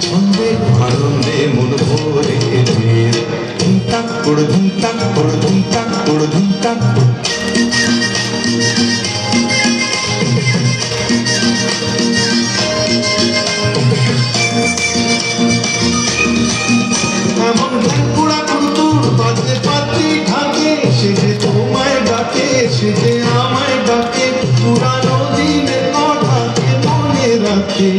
ছন্দে আনন্দে মন ভরে ধুমতাক করে ধুমতাক করে ধুমতাক করে ধুমতাক। এমন ঢাকুড়া কুতুর বাজে পাতি ঢাকে, সে যে তোমায় ডাকে, সে যে আমায় ডাকে, পুরানো দিনের কথাকে মনে রাখে।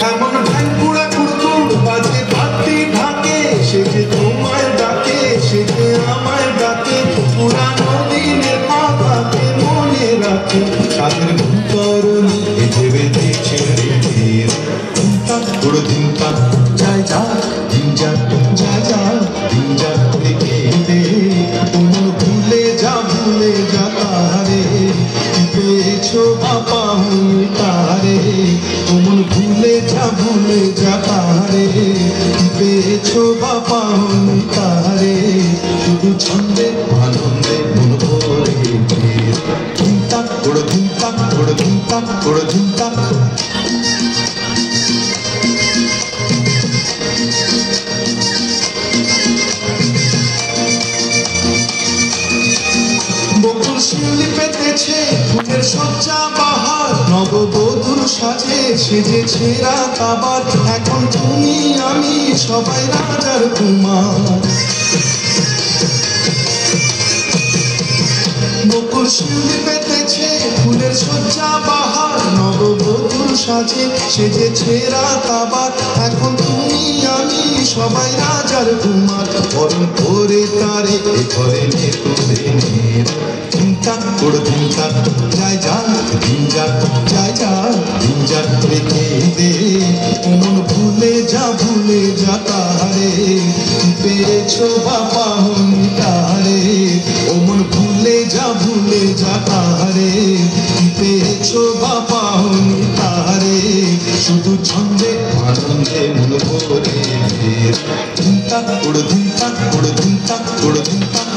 এমন ঢাকুড়া কুতুর বাজে পাতি ঢাকে, সে যে তোমায় ডাকে, সে যে আমায় ডাকে, পুরানো দিনের কথাকে মনে রাখে। তাদের ভূতরণী ভেবে দিয়েছে করে দিন তাক যায় যা দিন যা যায় যা দিন যা রেখে দে, মন ভুলে যা তারে পেয়েছো বাবা তারে, মন ভুলে যা তারে পেয়েছো বাবা তারে। শুধু ছন্দে আনন্দে মন ভরে ধুমতাক করে ধুমতাক করে ধুমতাক করে ধুমতাক। বকুল শিউলি পেতেছে ফুলের সজ্জা বাহার, নববধূর সাজে সেজেছে রাত আবার, এখন তুমি আমি সবাই রাজার কুমার। বকুল শিউলি পেতেছে ফুলের সজ্জা বাহার, নববধূর সাজে সেজেছে রাত আবার, এখন তুমি আমি সবাই রাজার কুমার। বরণ করে তারে ঘরে ধুমতাক করে ধুমতাক যায় যা দিন যা যায় যা দিন যা রেখে দে, মন ভুলে যা তারে পেয়েছো বাবা তারে, ও মন ভুলে যা তারে পেয়েছো বাবা তারে। শুধু ছন্দে আনন্দে মন ভরে ধুমতাক করে ধুমতাক করে ধুমতাক করে ধুমতাক।